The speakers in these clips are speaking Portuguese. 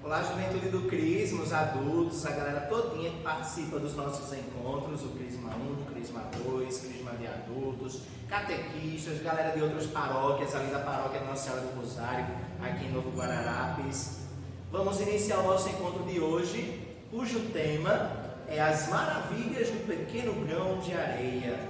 Olá, juventude do Crisma, os adultos, a galera todinha que participa dos nossos encontros, o Crisma 1, Crisma 2, Crisma de adultos, catequistas, galera de outras paróquias, além da paróquia Nossa Senhora do Rosário, aqui em Novo Guararapes. Vamos iniciar o nosso encontro de hoje, cujo tema é as maravilhas do pequeno grão de areia.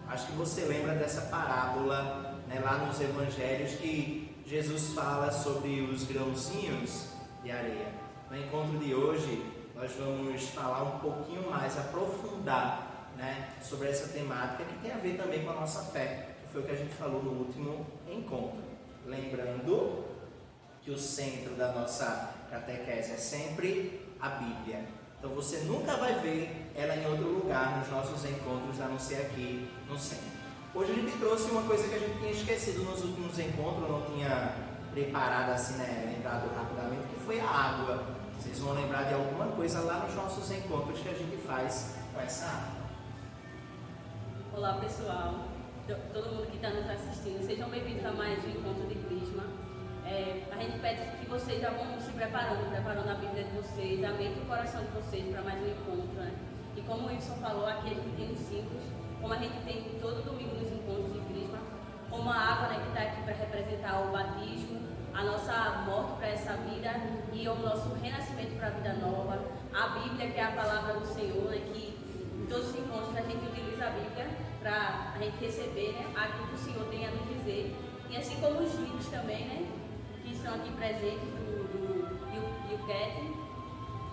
Acho que você lembra dessa parábola, né, lá nos evangelhos, que Jesus fala sobre os grãozinhos de areia. No encontro de hoje, nós vamos falar um pouquinho mais, aprofundar, né, sobre essa temática que tem a ver também com a nossa fé, que foi o que a gente falou no último encontro. Lembrando que o centro da nossa catequese é sempre a Bíblia. Então você nunca vai ver ela em outro lugar nos nossos encontros, a não ser aqui no centro. Hoje a gente trouxe uma coisa que a gente tinha esquecido nos últimos encontros, não tinha preparado assim, né, lembrado rapidamente, que foi a água. Vocês vão lembrar de alguma coisa lá nos nossos encontros que a gente faz com essa água. Olá pessoal, todo mundo que está nos assistindo, sejam bem-vindos a mais um encontro de Crisma. A gente pede que vocês já vão se preparando a Bíblia de vocês, a mente e o coração de vocês para mais um encontro, né? E como o Wilson falou, aqui a gente tem os símbolos, como a gente tem todo domingo nos encontros de Crisma, como a água, né, que está aqui para representar o batismo, a nossa morte para essa vida e o nosso renascimento para a vida nova, a Bíblia, que é a palavra do Senhor, né, que em todos os encontros a gente utiliza a Bíblia para a gente receber, né, aquilo que o Senhor tem a nos dizer, e assim como os livros também, né, que estão aqui presentes e o Cat,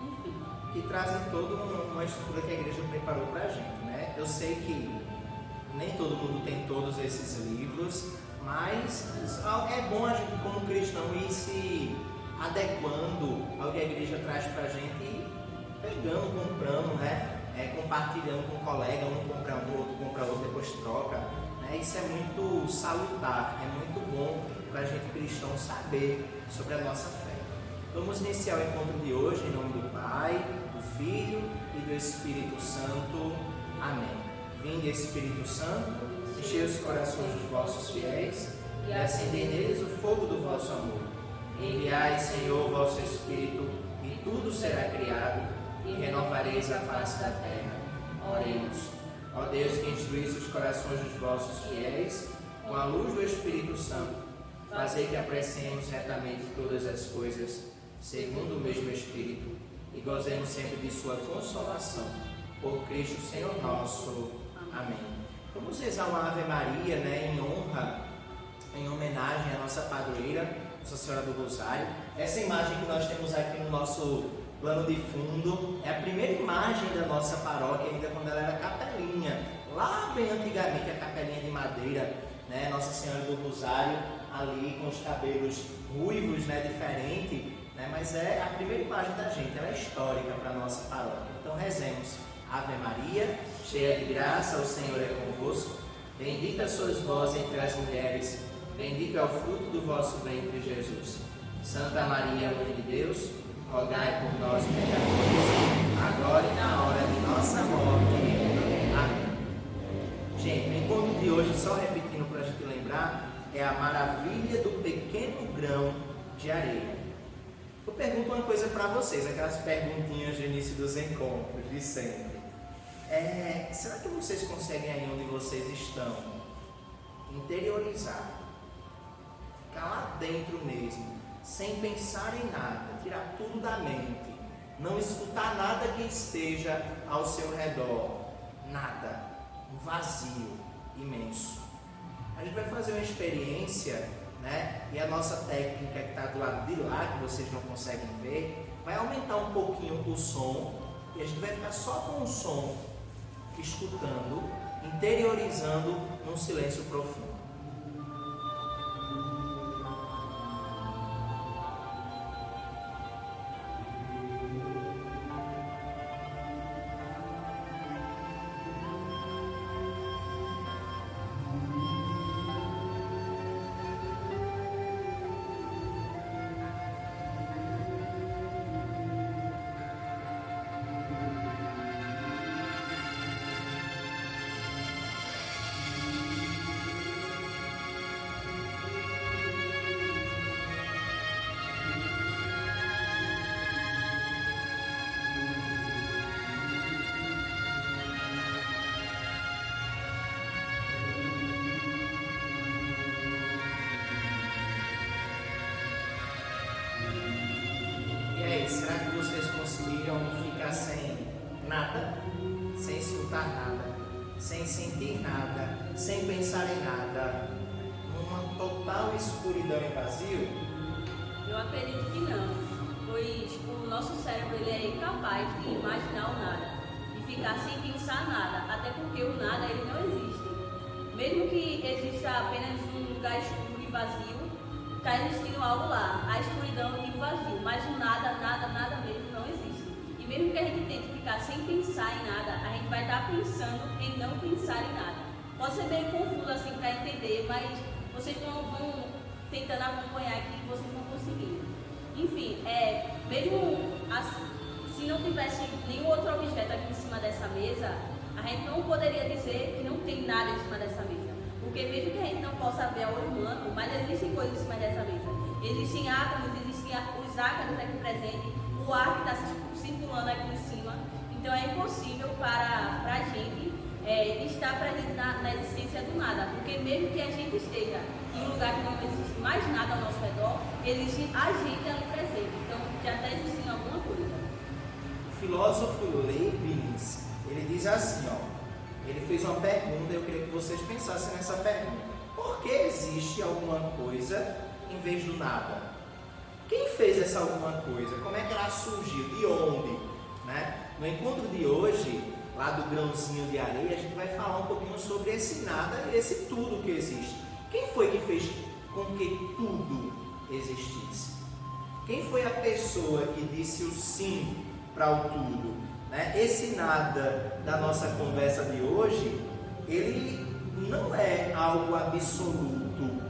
enfim. Que trazem toda uma estrutura que a igreja preparou para a gente, né? Eu sei que nem todo mundo tem todos esses livros, mas é bom a gente, como cristão, ir se adequando ao que a igreja traz para a gente, e pegando, comprando, né? Compartilhando com um colega, um compra um, outro compra outro, depois troca, né? Isso é muito salutar, é muito bom para a gente cristão saber sobre a nossa fé. Vamos iniciar o encontro de hoje em nome do Pai, do Filho e do Espírito Santo. Amém. Vinde, Espírito Santo, enchei os corações dos vossos fiéis e acendei neles o fogo do vosso amor. Enviai, Senhor, o vosso Espírito, e tudo será criado, e renovareis a face da terra. Oremos. Ó Deus, que instruísse os corações dos vossos fiéis com a luz do Espírito Santo, fazei que apreciemos retamente todas as coisas, segundo o mesmo Espírito, e gozemos sempre de sua consolação. Por Cristo Senhor nosso. Amém. Vamos rezar uma Ave Maria, né, em honra, em homenagem à nossa padroeira, Nossa Senhora do Rosário. Essa imagem que nós temos aqui no nosso plano de fundo é a primeira imagem da nossa paróquia, ainda quando ela era capelinha. Lá bem antigamente, a capelinha de madeira, né, Nossa Senhora do Rosário, ali com os cabelos ruivos, né, diferente, né, mas é a primeira imagem da gente, ela é histórica para a nossa paróquia. Então rezemos. Ave Maria, cheia de graça, o Senhor é convosco. Bendita sois vós entre as mulheres, bendito é o fruto do vosso ventre, Jesus. Santa Maria, Mãe de Deus, rogai por nós, pecadores, agora e na hora de nossa morte. Amém. Gente, o encontro de hoje, só repetindo para a gente lembrar, é a maravilha do pequeno grão de areia. Eu pergunto uma coisa para vocês, aquelas perguntinhas de início dos encontros, de sempre. Será que vocês conseguem aí onde vocês estão interiorizar, ficar lá dentro mesmo, sem pensar em nada, tirar tudo da mente, não escutar nada que esteja ao seu redor, nada, um vazio imenso. A gente vai fazer uma experiência, né? E a nossa técnica que está do lado de lá, que vocês não conseguem ver, vai aumentar um pouquinho o som e a gente vai ficar só com o som, escutando, interiorizando num silêncio profundo. Ei, será que vocês conseguiram ficar sem nada? Sem escutar nada? Sem sentir nada? Sem pensar em nada? Numa total escuridão e vazio? Eu acredito que não, pois o nosso cérebro ele é incapaz de imaginar o nada, de ficar sem pensar nada, até porque o nada ele não existe. Mesmo que exista apenas um lugar escuro e vazio, está existindo algo lá, a escuridão e o vazio, mas o nada mesmo não existe. E mesmo que a gente tente ficar sem pensar em nada, a gente vai estar pensando em não pensar em nada. Pode ser bem confuso assim para entender, mas vocês vão tentando acompanhar aqui e vocês vão conseguindo. Enfim, mesmo assim, se não tivesse nenhum outro objeto aqui em cima dessa mesa, a gente não poderia dizer que não tem nada em cima dessa mesa. Porque mesmo que a gente não possa ver a olho humano, mas existem coisas em cima dessa mesa. Existem átomos, existem os ácaros aqui presentes, o ar que está circulando aqui em cima. Então é impossível para a gente estar presente na existência do nada. Porque mesmo que a gente esteja em um lugar que não existe mais nada ao nosso redor, existe a gente ali presente. Então já está existindo alguma coisa. O filósofo Leibniz, ele diz assim, ele fez uma pergunta e eu queria que vocês pensassem nessa pergunta. Por que existe alguma coisa em vez do nada? Quem fez essa alguma coisa? Como é que ela surgiu? De onde? Né? No encontro de hoje, lá do grãozinho de areia, a gente vai falar um pouquinho sobre esse nada e esse tudo que existe. Quem foi que fez com que tudo existisse? Quem foi a pessoa que disse o sim para o tudo? Esse nada da nossa conversa de hoje, ele não é algo absoluto.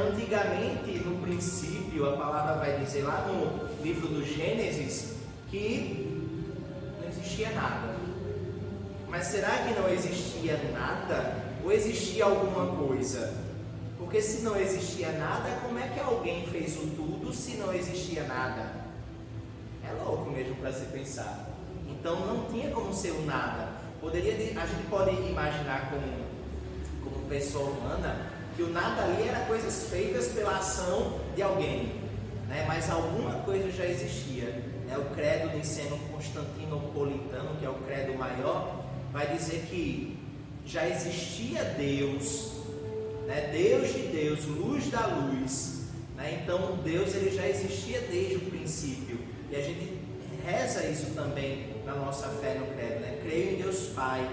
Antigamente, no princípio, a palavra vai dizer lá no livro do Gênesis que não existia nada. Mas será que não existia nada? Ou existia alguma coisa? Porque se não existia nada, como é que alguém fez o tudo se não existia nada? É louco mesmo para se pensar. Então não tinha como ser o nada. A gente pode imaginar como pessoa humana que o nada ali era coisas feitas pela ação de alguém, mas alguma coisa já existia. O credo niceno-constantinopolitano, que é o credo maior, vai dizer que já existia Deus, Deus de Deus, luz da luz. Então Deus ele já existia desde o princípio. E a gente reza isso também na nossa fé no credo, Creio em Deus Pai,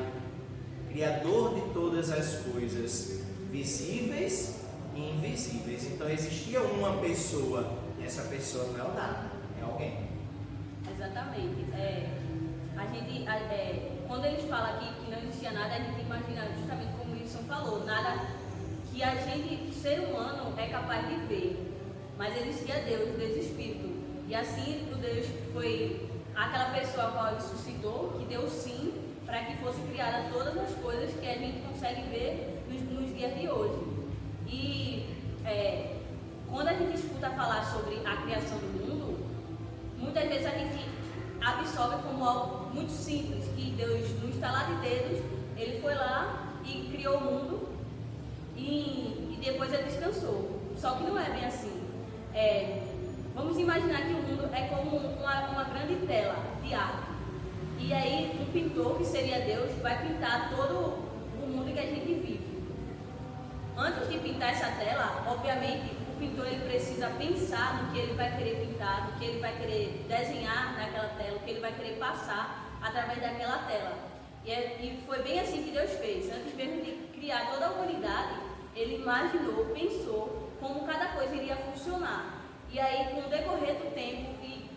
Criador de todas as coisas, visíveis e invisíveis. Então existia uma pessoa, e essa pessoa não é o nada, é alguém. Exatamente. Quando eles falam aqui que não existia nada, a gente imagina justamente como o Wilson falou, nada que a gente, ser humano, é capaz de ver. Mas existia Deus, Deus Espírito. E assim o Deus foi aquela pessoa a qual ele suscitou, que deu sim para que fosse criada todas as coisas que a gente consegue ver nos dias de hoje. E quando a gente escuta falar sobre a criação do mundo, muitas vezes a gente absorve como algo muito simples, que Deus, no estalar de dedos, ele foi lá e criou o mundo e depois ele descansou. Só que não é bem assim. Vamos imaginar que o mundo é como uma grande tela de arte. E aí um pintor, que seria Deus, vai pintar todo o mundo que a gente vive. Antes de pintar essa tela, obviamente, o pintor ele precisa pensar no que ele vai querer pintar, no que ele vai querer desenhar naquela tela, o que ele vai querer passar através daquela tela. E foi bem assim que Deus fez. Antes mesmo de criar toda a humanidade, ele imaginou, pensou como cada coisa iria funcionar. E aí, com o decorrer do tempo e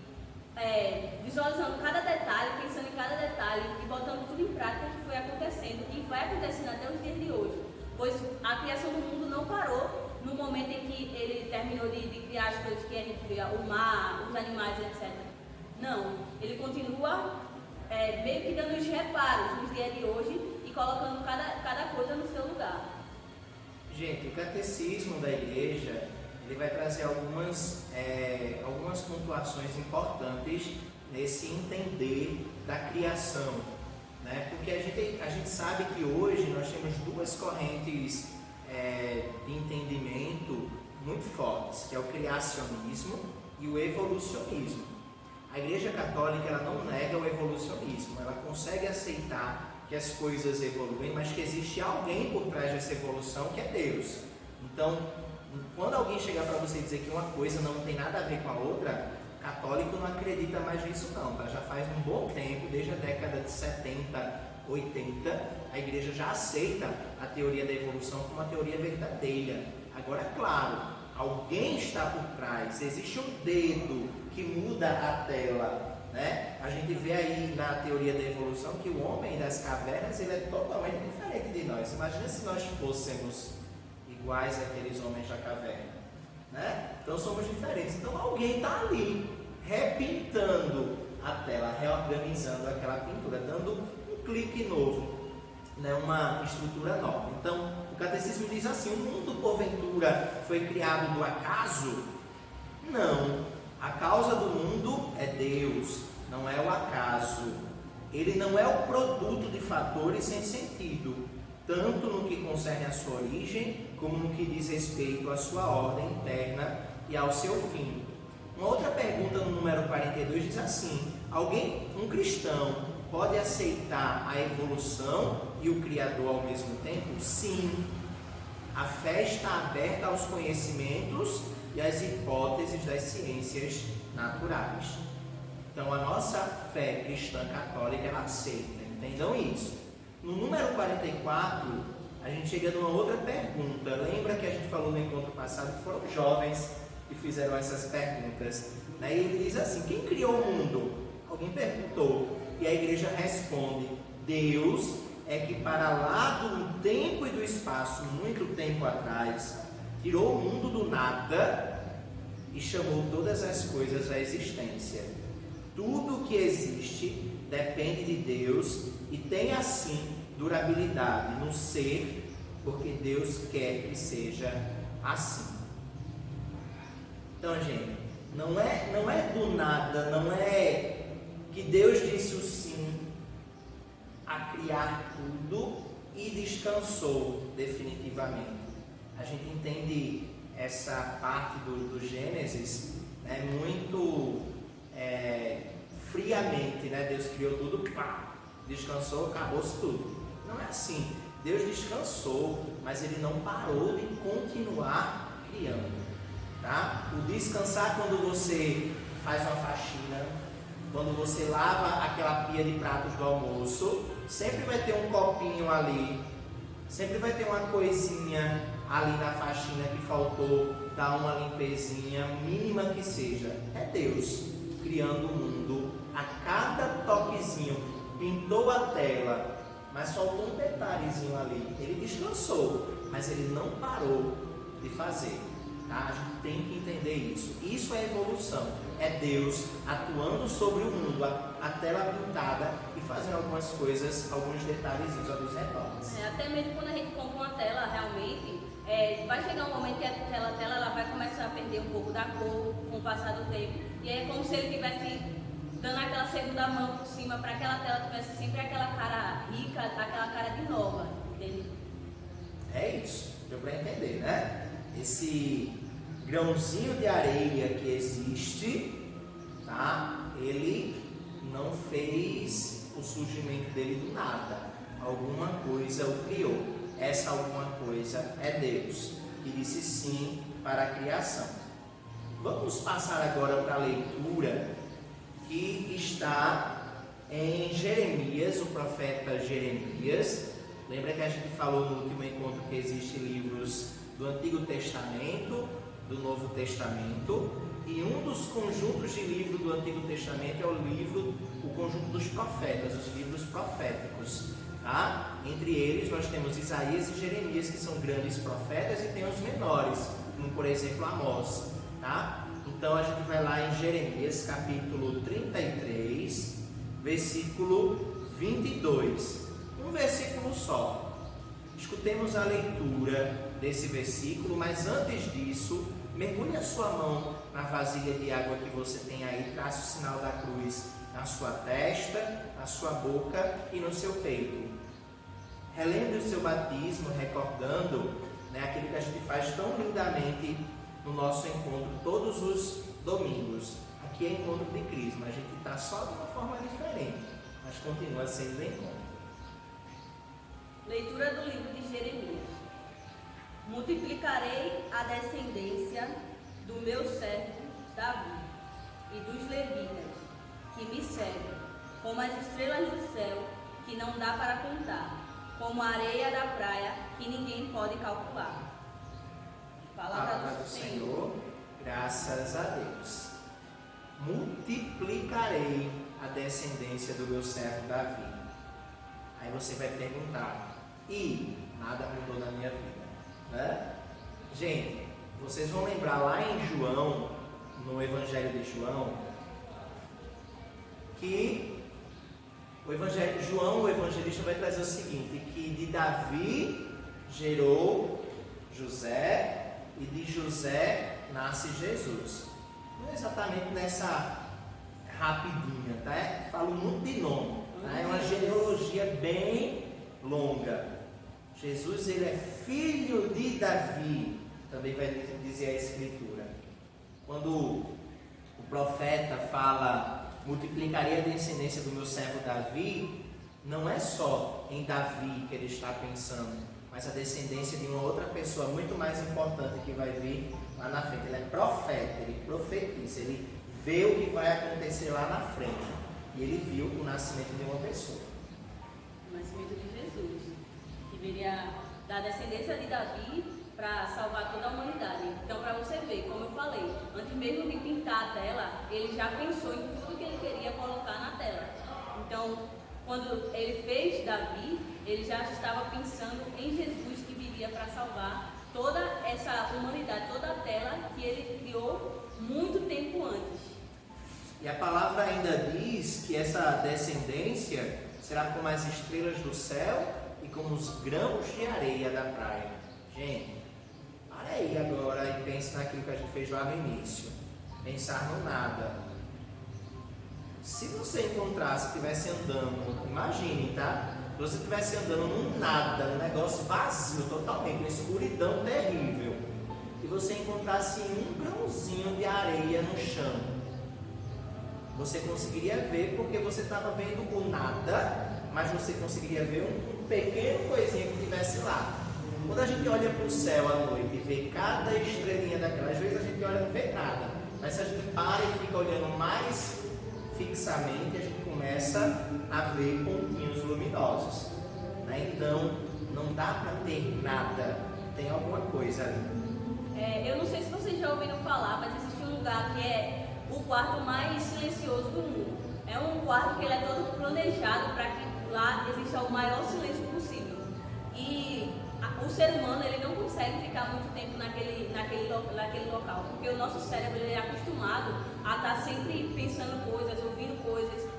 visualizando cada detalhe, pensando em cada detalhe e botando tudo em prática, que foi acontecendo e vai acontecendo até os dias de hoje. Pois a criação do mundo não parou no momento em que ele terminou de criar as coisas que a gente vê, o mar, os animais, etc. Não, ele continua meio que dando os reparos nos dias de hoje e colocando cada coisa no seu lugar. Gente, o catecismo da igreja ele vai trazer algumas pontuações importantes nesse entender da criação, porque a gente sabe que hoje nós temos duas correntes de entendimento muito fortes, que é o criacionismo e o evolucionismo. A Igreja Católica ela não nega o evolucionismo, ela consegue aceitar que as coisas evoluem, mas que existe alguém por trás dessa evolução que é Deus. Então, quando alguém chegar para você dizer que uma coisa não tem nada a ver com a outra, católico não acredita mais nisso não, tá? Já faz um bom tempo, desde a década de 70, 80, a Igreja já aceita a teoria da evolução como uma teoria verdadeira. Agora, claro, alguém está por trás, existe um dedo que muda a tela, né? A gente vê aí na teoria da evolução que o homem das cavernas ele é totalmente diferente de nós. Imagina se nós fôssemos iguais àqueles homens da caverna, né? Então somos diferentes. Então alguém está ali repintando a tela, reorganizando aquela pintura, dando um clique novo, né? Uma estrutura nova. Então o catecismo diz assim: o mundo porventura foi criado do acaso? Não. A causa do mundo é Deus, não é o acaso. Ele não é o produto de fatores sem sentido, tanto no que concerne à sua origem, como no que diz respeito à sua ordem interna e ao seu fim. Uma outra pergunta no número 42 diz assim: um cristão pode aceitar a evolução e o Criador ao mesmo tempo? Sim. A fé está aberta aos conhecimentos e às hipóteses das ciências naturais. Então a nossa fé cristã católica ela aceita, entendam isso. No número 44, a gente chega numa outra pergunta. Lembra que a gente falou no encontro passado que foram jovens que fizeram essas perguntas, né? E ele diz assim: quem criou o mundo? Alguém perguntou, e a igreja responde: Deus é que para lá do tempo e do espaço, muito tempo atrás, tirou o mundo do nada e chamou todas as coisas à existência. Tudo que existe depende de Deus e tem assim durabilidade no ser, porque Deus quer que seja assim. Então, gente, não é do nada, não é que Deus disse o sim a criar tudo e descansou definitivamente. A gente entende essa parte do Gênesis, né, muito friamente, né? Deus criou tudo, pá, descansou, acabou-se tudo. Não é assim. Deus descansou, mas Ele não parou de continuar criando, tá? O descansar quando você faz uma faxina, quando você lava aquela pia de pratos do almoço, sempre vai ter um copinho ali, sempre vai ter uma coisinha ali na faxina que faltou dar uma limpezinha, mínima que seja. É Deus criando o mundo a cada toquezinho. Pintou a tela, mas faltou um detalhezinho ali. Ele descansou, mas ele não parou de fazer. Tá? A gente tem que entender isso. Isso é evolução. É Deus atuando sobre o mundo, a tela pintada e fazendo algumas coisas, alguns detalhezinhos aos redores. Até mesmo quando a gente compra uma tela, realmente, vai chegar um momento que aquela tela ela vai começar a perder um pouco da cor com o passar do tempo. E aí é como se ele estivesse dando aquela segunda mão por cima para aquela tela tivesse sempre aquela cara rica, aquela cara de nova, entende? É isso, deu para entender, né? Esse grãozinho de areia que existe, tá? Ele não fez o surgimento dele do nada. Alguma coisa o criou. Essa alguma coisa é Deus, que disse sim para a criação. Vamos passar agora para a leitura que está em Jeremias, o profeta Jeremias. Lembra que a gente falou no último encontro que existem livros do Antigo Testamento, do Novo Testamento, e um dos conjuntos de livros do Antigo Testamento é o conjunto dos profetas, os livros proféticos. Tá? Entre eles nós temos Isaías e Jeremias, que são grandes profetas, e tem os menores, como por exemplo Amós. Tá? Então a gente vai lá em Jeremias capítulo 33, versículo 22. Um versículo só. Escutemos a leitura desse versículo, mas antes disso, mergulhe a sua mão na vasilha de água que você tem aí, trace o sinal da cruz na sua testa, na sua boca e no seu peito. Relembre o seu batismo, recordando, né, aquilo que a gente faz tão lindamente no nosso encontro todos os domingos. Aqui é encontro de Crisma, a gente está só de uma forma diferente, mas continua sendo encontro. Leitura do livro de Jeremias. Multiplicarei a descendência do meu servo Davi e dos levitas que me servem, como as estrelas do céu, que não dá para contar, como a areia da praia, que ninguém pode calcular. Palavra do Senhor, graças a Deus. Multiplicarei a descendência do meu servo Davi. Aí você vai perguntar, e nada mudou na minha vida, né? Gente, vocês vão lembrar lá em João, no Evangelho de João, que João, o evangelista, vai trazer o seguinte, que de Davi gerou José e de José nasce Jesus. Não é exatamente nessa rapidinha, tá? Falo muito de nome, tá? É uma genealogia bem longa. Jesus, ele é filho de Davi, também vai dizer a Escritura. Quando o profeta fala, multiplicarei a descendência do meu servo Davi, não é só em Davi que ele está pensando, mas a descendência de uma outra pessoa muito mais importante que vai vir lá na frente. Ele é profeta, ele profetiza, ele vê o que vai acontecer lá na frente. E ele viu o nascimento de uma pessoa. O nascimento de Jesus, que viria da descendência de Davi para salvar toda a humanidade. Então, para você ver, como eu falei, antes mesmo de pintar a tela, ele já pensou em tudo que ele queria colocar na tela. Então, quando ele fez Davi, ele já estava pensando em Jesus, que viria para salvar toda essa humanidade, toda a tela que ele criou muito tempo antes. E a palavra ainda diz que essa descendência será como as estrelas do céu e como os grãos de areia da praia. Gente, para aí agora e pense naquilo que a gente fez lá no início. Pensar no nada. Se você encontrasse, estivesse andando, imagine, tá? Se você estivesse andando num nada, num negócio vazio totalmente, uma escuridão terrível, e você encontrasse um grãozinho de areia no chão, você conseguiria ver porque você estava vendo o nada, mas você conseguiria ver um pequeno coisinha que estivesse lá. Quando a gente olha para o céu à noite e vê cada estrelinha daquela, às vezes a gente olha e não vê nada, mas se a gente para e fica olhando mais fixamente, a gente começa a ver pontinhos luminosos, né? Então não dá para ter nada, tem alguma coisa ali. Eu não sei se vocês já ouviram falar, mas existe um lugar que é o quarto mais silencioso do mundo. É um quarto que ele é todo planejado para que lá exista o maior silêncio possível. E o ser humano, ele não consegue ficar muito tempo naquele local, porque o nosso cérebro, ele é acostumado a estar sempre pensando coisas, ouvindo coisas,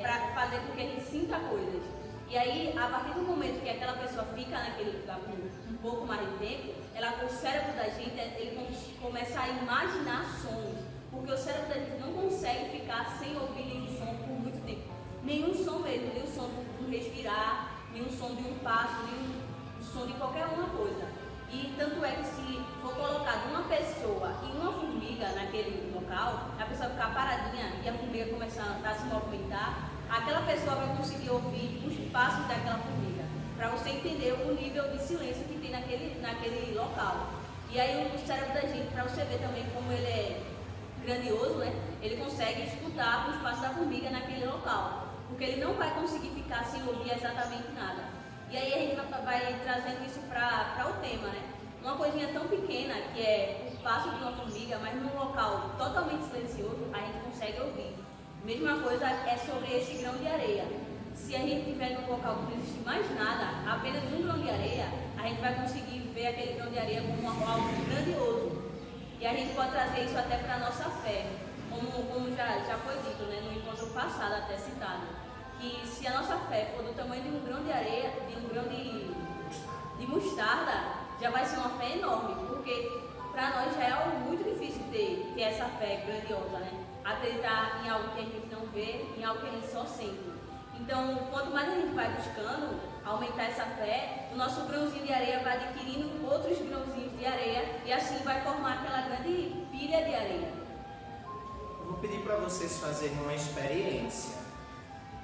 para fazer com que a gente sinta coisas. E aí, a partir do momento que aquela pessoa fica naquele lugar por um pouco mais de tempo, o cérebro da gente, ele começa a imaginar sons, porque o cérebro da gente não consegue ficar sem ouvir nenhum som por muito tempo. Nenhum som mesmo, nenhum som de um respirar, nenhum som de um passo, nenhum som de qualquer uma coisa. E tanto é que se for colocado uma pessoa e uma formiga naquele local, a pessoa ficar paradinha e a formiga começar a se movimentar, aquela pessoa vai conseguir ouvir os passos daquela formiga, para você entender o nível de silêncio que tem naquele local. E aí o cérebro da gente, para você ver também como ele é grandioso, né? Ele consegue escutar os passos da formiga naquele local, porque ele não vai conseguir ficar sem ouvir exatamente nada. E aí a gente vai trazendo isso para o tema, né? Uma coisinha tão pequena que é o passo de uma formiga, mas num local totalmente silencioso, a gente consegue ouvir. Mesma coisa é sobre esse grão de areia. Se a gente estiver num local que não existe mais nada, apenas um grão de areia, a gente vai conseguir ver aquele grão de areia como algo grandioso. E a gente pode trazer isso até para a nossa fé, como já foi dito, né, no encontro passado, até citado. Que se a nossa fé for do tamanho de um grão de areia, de um grão de mostarda, já vai ser uma fé enorme, porque para nós já é algo muito difícil ter essa fé grandiosa, né? Acreditar em algo que a gente não vê, em algo que a gente só sente. Então, quanto mais a gente vai buscando aumentar essa fé, o nosso grãozinho de areia vai adquirindo outros grãozinhos de areia e assim vai formar aquela grande pilha de areia. Eu vou pedir para vocês fazerem uma experiência,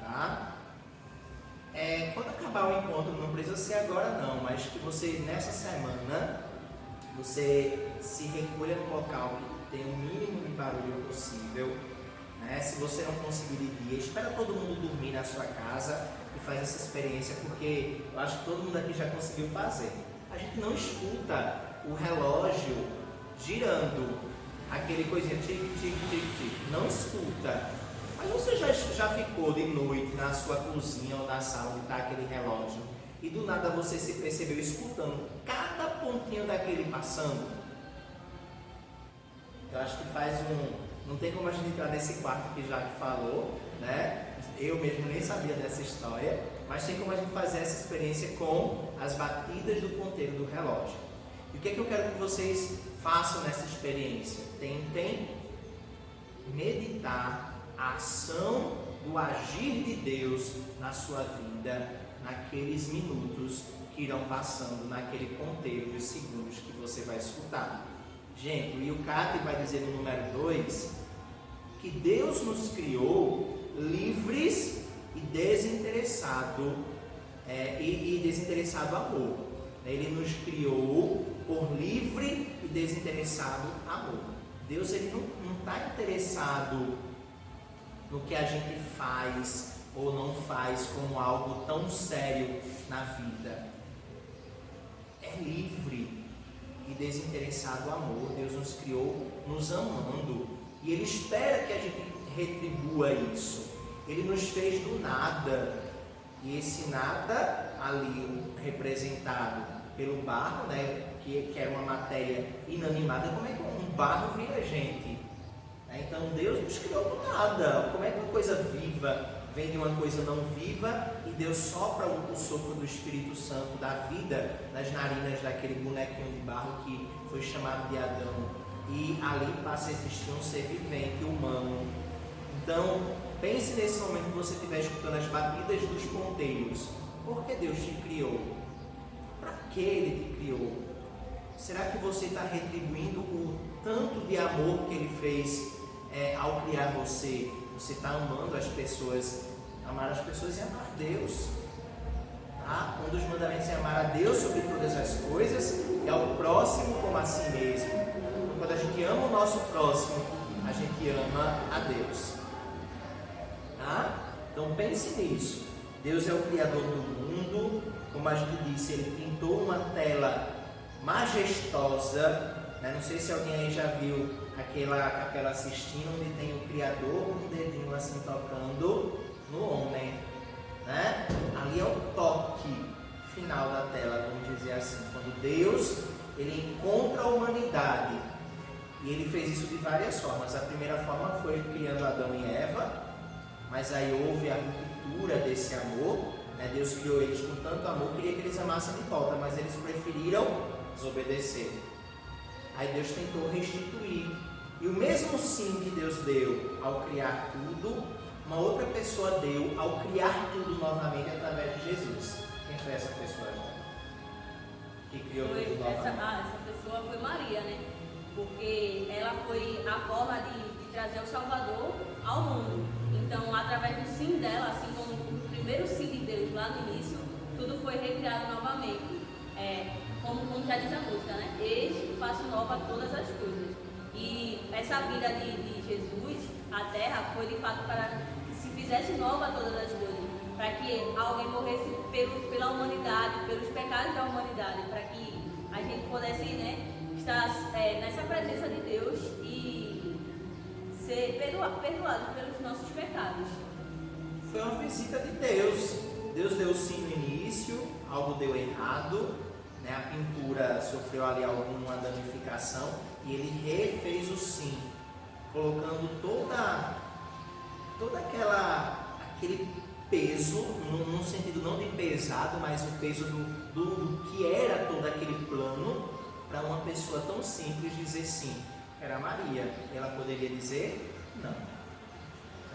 tá? Quando acabar o encontro, não precisa ser agora não, mas que você, nessa semana, você se recolha no local que tem o mínimo de barulho possível, né? Se você não conseguir de dia, espera todo mundo dormir na sua casa e faz essa experiência, porque eu acho que todo mundo aqui já conseguiu fazer. A gente não escuta o relógio girando, aquele coisinha tic, tic, tic, tic, não escuta. Mas você já ficou de noite na sua cozinha ou na sala onde está aquele relógio e do nada você se percebeu escutando cada pontinho daquele passando? Eu acho que faz não tem como a gente entrar nesse quarto que Jaque falou, né? Eu mesmo nem sabia dessa história, mas tem como a gente fazer essa experiência com as batidas do ponteiro do relógio. E o que é que eu quero que vocês façam nessa experiência? Tentem meditar a ação do agir de Deus na sua vida, naqueles minutos que irão passando naquele ponteiro dos segundos que você vai escutar. Gente, o Yucati vai dizer no número 2 que Deus nos criou livres e desinteressado amor. Ele nos criou por livre e desinteressado amor. Deus ele não está interessado no que a gente faz ou não faz como algo tão sério na vida. É livre e desinteressado amor. Deus nos criou nos amando e Ele espera que a gente retribua isso. Ele nos fez do nada e esse nada ali representado pelo barro, né, que era uma matéria inanimada. Como é que um barro vira gente? Então Deus nos criou do nada. Como é que uma coisa viva vem de uma coisa não viva e Deus sopra o sopro do Espírito Santo da vida nas narinas daquele bonequinho de barro que foi chamado de Adão e ali passa a existir um ser vivente, humano. Então pense nesse momento que você estiver escutando as batidas dos ponteiros. Por que Deus te criou? Para que Ele te criou? Será que você está retribuindo o tanto de amor que Ele fez ao criar você? Você está amando as pessoas, amar as pessoas e amar Deus, tá? Um dos mandamentos é amar a Deus sobre todas as coisas e ao próximo como a si mesmo. Então, quando a gente ama o nosso próximo, a gente ama a Deus, tá? Então pense nisso. Deus é o Criador do mundo, como a gente disse, Ele pintou uma tela majestosa, né? Não sei se alguém aí já viu aquela Capela Sistina onde tem o Criador com um dedinho assim tocando no homem, né? Ali é o toque final da tela, vamos dizer assim, quando Deus ele encontra a humanidade e Ele fez isso de várias formas. A primeira forma foi criando Adão e Eva, mas aí houve a ruptura desse amor, né? Deus criou eles com tanto amor, queria que eles amassem de volta, mas eles preferiram desobedecer. Aí Deus tentou restituir. E o mesmo sim que Deus deu ao criar tudo, uma outra pessoa deu ao criar tudo novamente através de Jesus. Quem foi essa pessoa? Que criou tudo novamente? Essa pessoa foi Maria, né? Porque ela foi a forma de trazer o Salvador ao mundo. Então, através do sim dela, assim como o primeiro sim de Deus lá no início, tudo foi recriado novamente. Como já diz a música, né? Eis que faço nova todas as coisas. E essa vida de Jesus, a terra, foi de fato para que se fizesse nova todas as coisas. Para que alguém morresse pela humanidade, pelos pecados da humanidade. Para que a gente pudesse, né, estar nessa presença de Deus e ser perdoado pelos nossos pecados. Foi uma visita de Deus. Deus deu sim no início, algo deu errado, né? A pintura sofreu ali alguma danificação e Ele refez o sim, colocando todo aquele peso, num sentido não de pesado, mas o peso do que era todo aquele plano, para uma pessoa tão simples dizer sim. Era Maria. Ela poderia dizer não.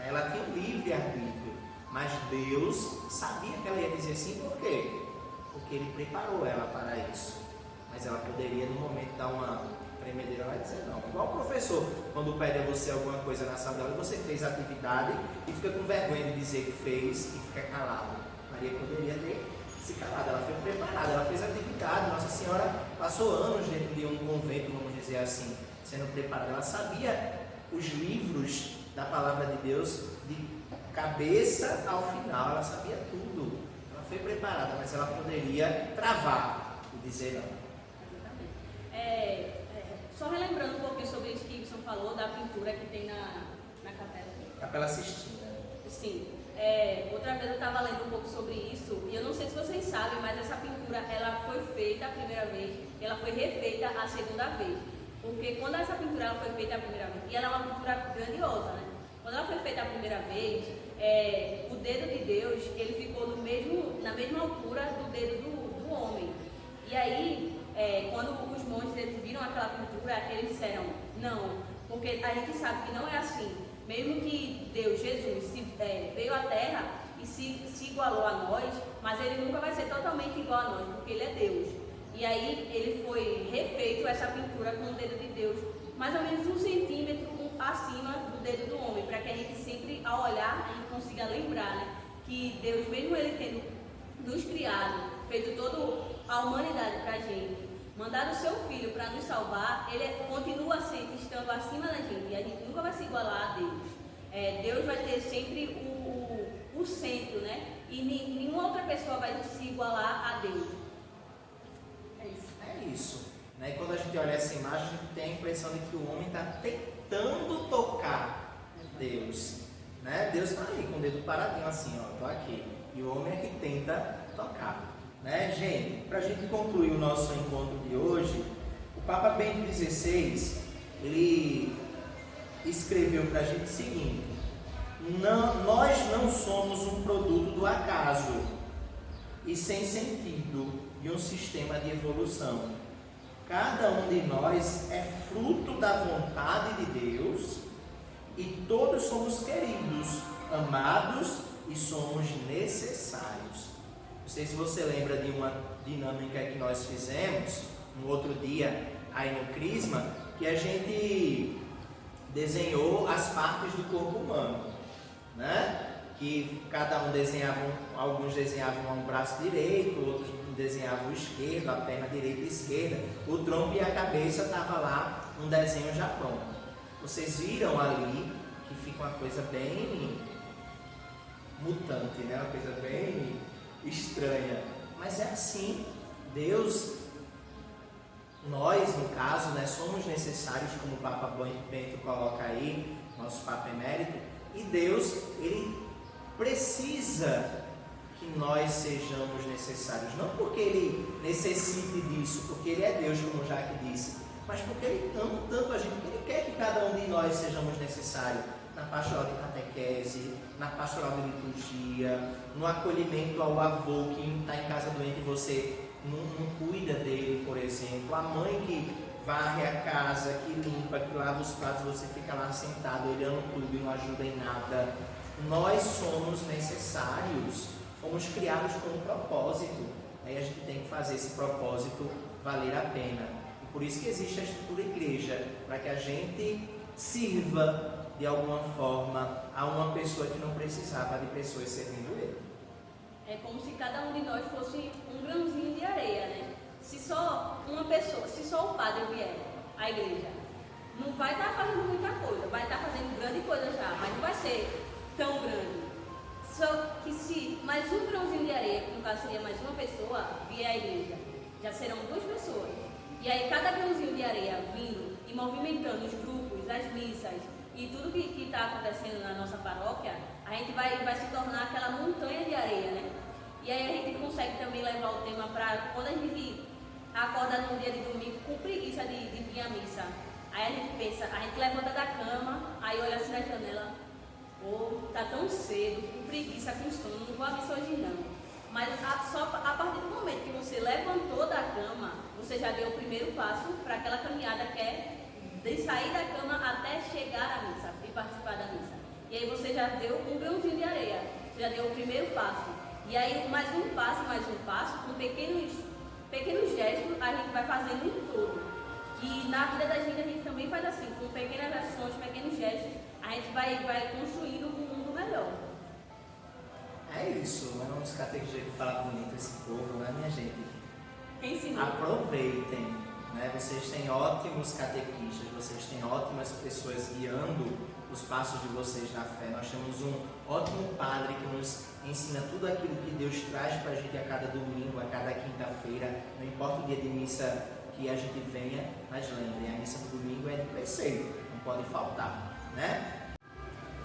Ela tinha um livre arbítrio, mas Deus sabia que ela ia dizer sim. Por quê? Porque Ele preparou ela para isso. Mas ela poderia no momento dar uma tremedeira vai dizer não. Igual o professor, quando pede a você alguma coisa na sala de aula, você fez a atividade e fica com vergonha de dizer que fez e fica calado. Maria poderia ter se calado, ela foi preparada, ela fez a atividade. Nossa Senhora passou anos dentro de um convento, vamos dizer assim, sendo preparada. Ela sabia os livros da palavra de Deus de cabeça ao final, ela sabia tudo. Ela foi preparada, mas ela poderia travar e dizer não. Só relembrando um pouquinho sobre isso que Ibson falou, da pintura que tem na capela. Capela Sistina. Sim. Outra vez eu estava lendo um pouco sobre isso, e eu não sei se vocês sabem, mas essa pintura ela foi feita a primeira vez, e ela foi refeita a segunda vez. Porque quando essa pintura ela foi feita a primeira vez, e ela é uma pintura grandiosa, né? Quando ela foi feita a primeira vez, o dedo de Deus ele ficou na mesma altura do dedo do homem. E aí, quando os monges eles viram aquela pintura, eles disseram, não, porque a gente sabe que não é assim. Mesmo que Deus, Jesus, veio à Terra e se igualou a nós, mas ele nunca vai ser totalmente igual a nós, porque ele é Deus. E aí ele foi refeito essa pintura com o dedo de Deus, mais ou menos 1 centímetro acima do dedo do homem, para que a gente sempre, ao olhar, a gente consiga lembrar, né, que Deus, mesmo ele tendo nos criado, feito toda a humanidade para a gente, mandado o seu Filho para nos salvar, ele continua sempre estando acima da gente, e a gente nunca vai se igualar a Deus. Deus vai ter sempre o centro, né? E nenhuma outra pessoa vai se igualar a Deus. É isso. Né? E quando a gente olha essa imagem, a gente tem a impressão de que o homem está tentando tocar Deus. Né? Deus está ali com o dedo paradinho assim, ó, estou aqui. E o homem é que tenta tocar. Né? Gente, para a gente concluir o nosso encontro de hoje, o Papa Bento XVI, ele escreveu para a gente o seguinte: nós não somos um produto do acaso e sem sentido de um sistema de evolução. Cada um de nós é fruto da vontade de Deus e todos somos queridos, amados e somos necessários. Não sei se você lembra de uma dinâmica que nós fizemos no outro dia aí no Crisma, que a gente desenhou as partes do corpo humano, né? Que cada um desenhava, alguns desenhavam um braço direito, outros desenhavam o esquerdo, a perna direita e esquerda, o tronco e a cabeça estava lá um desenho já pronto. Vocês viram ali que fica uma coisa bem mutante, né? Uma coisa bem estranha, mas é assim. Deus, nós no caso, né, somos necessários, como o Papa Bento coloca aí, nosso Papa Emérito, e Deus, ele precisa que nós sejamos necessários, não porque ele necessite disso, porque ele é Deus, como o Jaque disse, mas porque ele ama tanto a gente, que ele quer que cada um de nós sejamos necessários na pastoral de catequese, na pastoral de liturgia, no acolhimento ao avô que está em casa doente e você não cuida dele, por exemplo, a mãe que varre a casa, que limpa, que lava os pratos, você fica lá sentado olhando tudo e não ajuda em nada. Nós somos necessários, fomos criados com um propósito, aí a gente tem que fazer esse propósito valer a pena. E por isso que existe a estrutura igreja, para que a gente sirva de alguma forma a uma pessoa que não precisava de pessoas servindo ele. É como se cada um de nós fosse um grãozinho de areia, né? Se só uma pessoa, se só o padre vier à igreja, não vai estar fazendo muita coisa, vai estar fazendo grande coisa já, mas não vai ser tão grande. Só que se mais um grãozinho de areia, que no caso seria mais uma pessoa, vier à igreja, já serão 2 pessoas. E aí cada grãozinho de areia vindo e movimentando os grupos, as missas e tudo que está acontecendo na nossa paróquia, a gente vai se tornar aquela montanha de areia, né? E aí a gente consegue também levar o tema para quando a gente acorda no dia de domingo com preguiça de vir à missa. Aí a gente pensa, a gente levanta da cama, aí olha assim na janela, tá tão cedo, com preguiça, com sono, não vou à missa hoje não. Mas só a partir do momento que você levantou da cama, você já deu o primeiro passo para aquela caminhada que é de sair da cama até chegar à missa e participar da missa. E aí você já deu um grãozinho de areia, você já deu o primeiro passo. E aí mais um passo, com pequenos gestos, a gente vai fazendo em todo. E na vida da gente, a gente também faz assim, com pequenas ações, pequenos gestos, a gente vai construindo um mundo melhor. É isso, é uns catequistas que falam bonito esse povo, né, minha gente? Quem ensinou? Aproveitem, né? Vocês têm ótimos catequistas, vocês têm ótimas pessoas guiando os passos de vocês na fé. Nós temos um ótimo padre que nos ensina tudo aquilo que Deus traz para a gente a cada domingo, a cada quinta-feira, não importa o dia de missa que a gente venha, mas lembrem, a missa do domingo é de preceito, não pode faltar, né?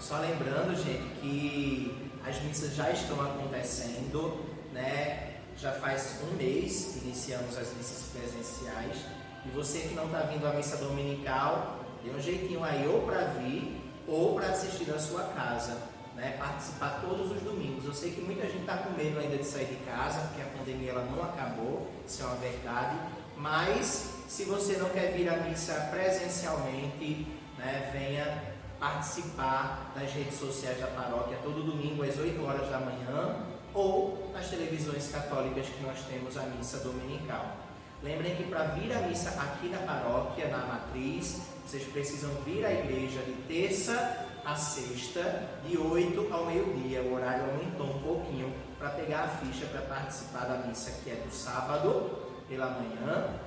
Só lembrando, gente, que as missas já estão acontecendo, né? Já faz um mês que iniciamos as missas presenciais, e você que não está vindo à missa dominical, dê um jeitinho aí ou para vir ou para assistir da sua casa, né? Participar todos os domingos. Eu sei que muita gente está com medo ainda de sair de casa, porque a pandemia ela não acabou, isso é uma verdade, mas se você não quer vir à missa presencialmente, né, venha participar das redes sociais da paróquia todo domingo às 8 horas da manhã ou nas televisões católicas que nós temos a missa dominical. Lembrem que para vir à missa aqui na paróquia, na matriz, vocês precisam vir à igreja de terça a sexta, de 8 ao meio-dia. O horário aumentou um pouquinho para pegar a ficha para participar da missa que é do sábado pela manhã,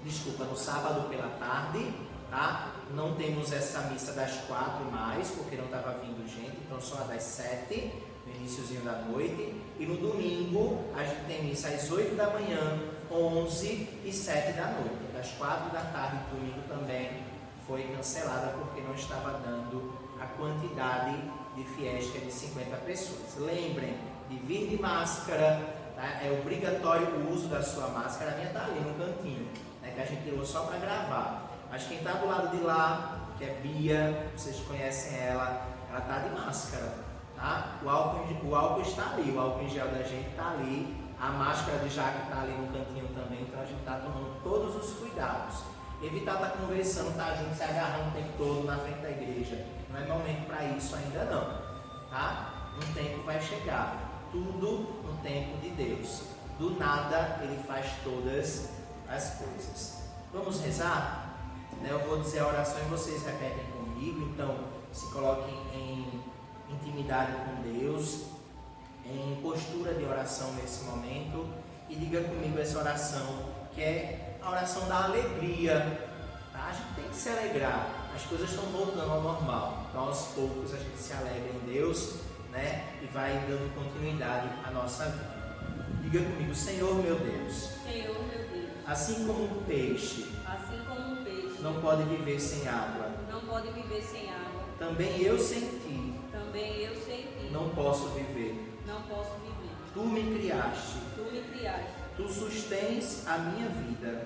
no sábado pela tarde, tá? Não temos essa missa das 4 mais, porque não estava vindo gente, então só a das 7, no iniciozinho da noite. E no domingo a gente tem missa às 8 da manhã, 11 e 7 da noite. Das 4 da tarde do domingo também foi cancelada porque não estava dando a quantidade de fiéis que é de 50 pessoas. Lembrem de vir de máscara, tá? É obrigatório o uso da sua máscara. A minha está ali no cantinho, né, que a gente tirou só para gravar. Mas quem está do lado de lá, que é Bia, vocês conhecem ela está de máscara, tá? O álcool está ali, o álcool em gel da gente está ali, a máscara de Jaque está ali no cantinho também, então a gente está tomando todos os cuidados. Evitar estar conversando, estar junto, se agarrando o tempo todo na frente da igreja. Não é momento para isso ainda não, tá? Um tempo vai chegar, tudo no tempo de Deus. Do nada Ele faz todas as coisas. Vamos rezar? Eu vou dizer a oração e vocês repetem comigo. Então, se coloquem em intimidade com Deus, em postura de oração nesse momento, e diga comigo essa oração, que é a oração da alegria, tá? A gente tem que se alegrar, as coisas estão voltando ao normal, então aos poucos a gente se alegra em Deus, né? E vai dando continuidade à nossa vida. Diga comigo: Senhor meu Deus, Senhor meu Deus, assim como um peixe não pode viver sem água, também eu sem ti não posso viver. Tu me criaste, tu sustens a minha vida.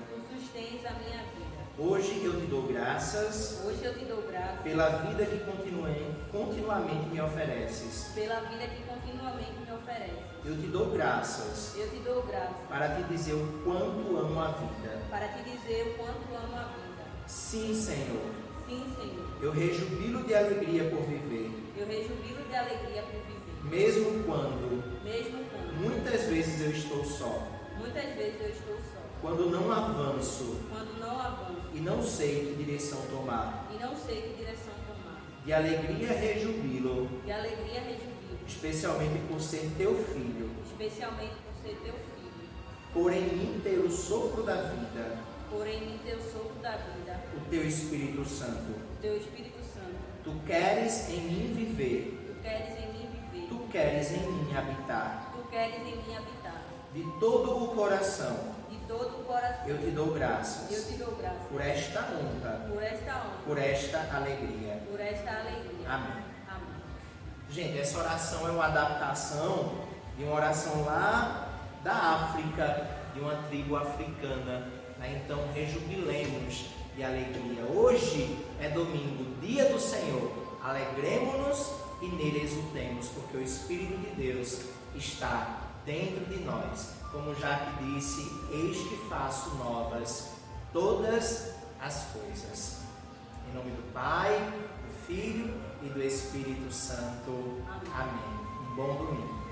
Hoje eu te dou graças pela vida que continuamente me ofereces. Eu te dou graças para te dizer o quanto amo a vida. Sim, Senhor. Eu rejubilo de alegria por viver. Mesmo quando muitas vezes eu estou só. Quando não avanço e não sei que direção tomar. De alegria rejubilo, especialmente por ser teu filho. Por em mim ter o sopro da vida. O teu Espírito Santo. Tu queres em mim viver. Tu queres em mim habitar. De todo o coração. Eu te dou graças. Por esta honra. Por esta alegria. Amém. Gente, essa oração é uma adaptação de uma oração lá da África, de uma tribo africana. Então rejubilemos de alegria. Hoje é domingo, dia do Senhor. Alegremos-nos e nele exultemos, porque o Espírito de Deus está dentro de nós. Como Jaque disse: eis que faço novas todas as coisas. Em nome do Pai, do Filho e do Espírito Santo. Amém. Um bom domingo.